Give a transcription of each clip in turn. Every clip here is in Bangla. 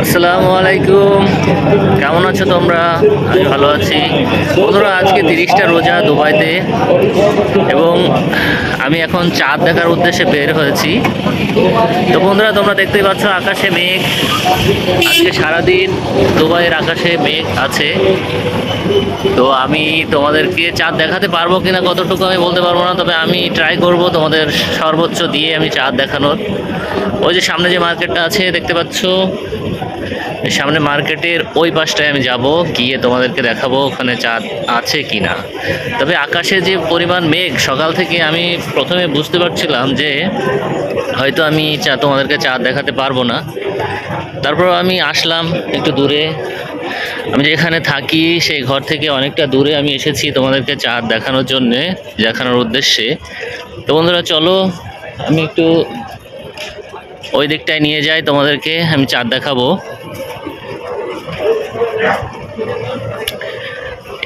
আসসালামু আলাইকুম, কেমন আছো তোমরা? আমি ভালো আছি বন্ধুরা। আজকে 30টা রোজা দুবাইতে, এবং আমি এখন চাঁদ দেখার উদ্দেশ্যে বের হয়েছি। তো বন্ধুরা, তোমরা দেখতেই পাচ্ছ আকাশে মেঘ। আজকে সারাদিন দুবাইয়ের আকাশে মেঘ আছে। তো আমি তোমাদেরকে চাঁদ দেখাতে পারবো কিনা কতটুকু আমি বলতে পারবো না, তবে আমি ট্রাই করব তোমাদের সর্বোচ্চ দিয়ে আমি চাঁদ দেখানোর। ওই যে সামনে যে মার্কেটটা আছে দেখতে পাচ্ছ, সামনে মার্কেটের ওই পাশটায় আমি যাব, গিয়ে তোমাদেরকে দেখাবো ওখানে চাঁদ আছে কি না। তবে আকাশে যে পরিমাণ মেঘ, সকাল থেকে আমি প্রথমে বুঝতে পারছিলাম যে হয়তো আমি তোমাদেরকে চাঁদ দেখাতে পারবো না। তারপর আমি আসলাম একটু দূরে, আমি যেখানে থাকি সেই ঘর থেকে অনেকটা দূরে আমি এসেছি তোমাদেরকে চাঁদ দেখানোর জন্যে, দেখানোর উদ্দেশ্যে। তো বন্ধুরা চলো, আমি একটু ওই দিকটায় নিয়ে যাই, তোমাদেরকে আমি চাঁদ দেখাবো।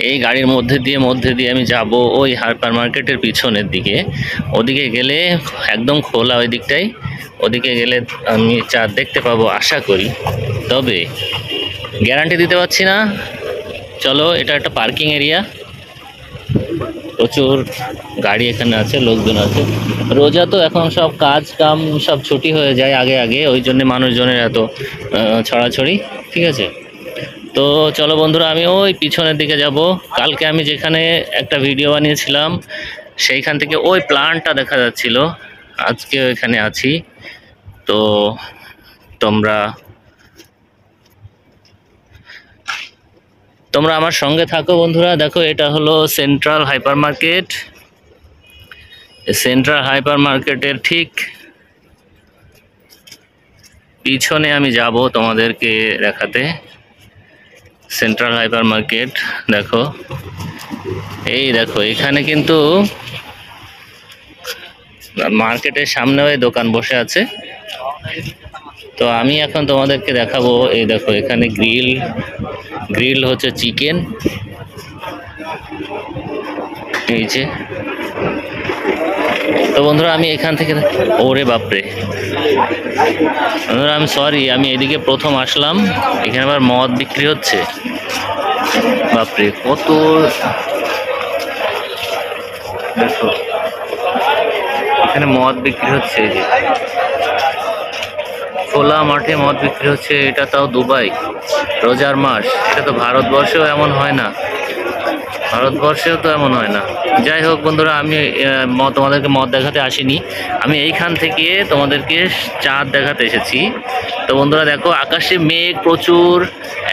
এই গাড়ির মধ্যে দিয়ে আমি যাব ওই হাইপার মার্কেটের পিছনের দিকে। ওদিকে গেলে একদম খোলা, ওই দিকটাই, ওদিকে গেলে আমি চাঁদ দেখতে পাবো আশা করি, তবে গ্যারান্টি দিতে পারছি না। চলো, এটা একটা পার্কিং এরিয়া, প্রচুর গাড়ি এখানে আছে, লোকজন আছে। রোজা তো এখন সব কাজ কাম সব ছুটি হয়ে যায় আগে আগে, ওই জন্য মানুষজনের এত ছড়াছড়ি। ঠিক আছে, তো চলো বন্ধুরা, আমি ওই পিছনের দিকে যাব। কালকে আমি যেখানে একটা ভিডিও বানিয়েছিলাম সেইখান থেকে ওই প্ল্যানটা দেখা যাচ্ছিল, আজকে ওইখানে আছি। তো তোমরা তোমরা আমার সঙ্গে থাকো বন্ধুরা। দেখো, এটা হলো central hyper market. Central hyper মার্কেটের ঠিক পিছনে আমি যাব তোমাদেরকে দেখাতে। সেন্ট্রাল হাইপার মার্কেট দেখো, এই দেখো, এখানে কিন্তু মার্কেটের সামনে ওই দোকান বসে আছে। তো আমি এখন তোমাদেরকে দেখাবো, এই দেখো এখানে গ্রিল হচ্ছে চিকেন, এই যে। তো বন্ধুরা, আমি এখান থেকে, ওরে বাপরে বন্ধুরা, আমি সরি, আমি এদিকে প্রথম আসলাম, এখানে আবার মদ বিক্রি হচ্ছে। বাপরে, কত, দেখো এখানে মদ বিক্রি হচ্ছে, এই যে খোলা মাঠে মদ বিক্রি হচ্ছে। এটা তাও দুবাই, রোজার মাস। এটা তো ভারতবর্ষেও এমন হয় না, ভারতবর্ষেও তো এমন হয় না। যাই হোক বন্ধুরা, আমি তোমাদেরকে মদ দেখাতে আসিনি, আমি এইখান থেকে তোমাদেরকে চাঁদ দেখাতে এসেছি। তো বন্ধুরা দেখো, আকাশে মেঘ প্রচুর,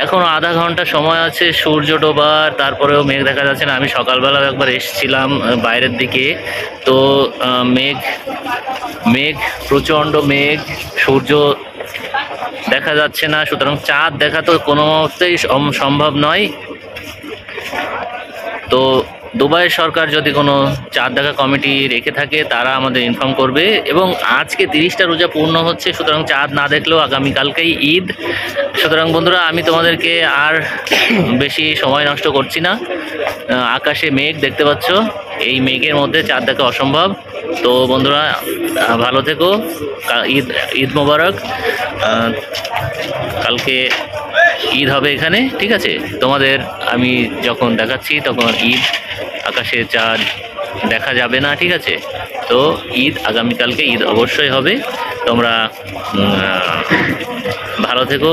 এখনও আধা ঘন্টা সময় আছে সূর্য ডোবার, তারপরেও মেঘ দেখা যাচ্ছে না। আমি সকালবেলাও একবার এসেছিলাম বাইরের দিকে, তো মেঘ মেঘ প্রচণ্ড মেঘ, সূর্য দেখা যাচ্ছে না, সুতরাং চাঁদ দেখা তো কোনোমতেই সম্ভব নয়। তো দুবাইয়ের সরকার যদি কোনো চাঁদ দেখা কমিটি রেখে থাকে, তারা আমাদের ইনফর্ম করবে। এবং আজকে 30টা রোজা পূর্ণ হচ্ছে, সুতরাং চাঁদ না দেখলেও আগামীকালকেই ঈদ। সুতরাং বন্ধুরা, আমি তোমাদেরকে আর বেশি সময় নষ্ট করছি না। আকাশে মেঘ দেখতে পাচ্ছ, এই মেঘের মধ্যে চাঁদ দেখা অসম্ভব। তো বন্ধুরা, ভালো থেকো, ঈদ ঈদ মোবারক। কালকে ঈদ হবে এখানে, ঠিক আছে? তোমাদের আমি যখন দেখাচ্ছি তখন ঈদ, আকাশে চাঁদ দেখা যাবে না, ঠিক আছে? তো ঈদ আগামীকালকে ঈদ অবশ্যই হবে। তোমরা ভালো থেকো।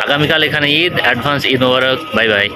আগামীকাল এখানে Eid, advance Eid Mubarak. Bye by.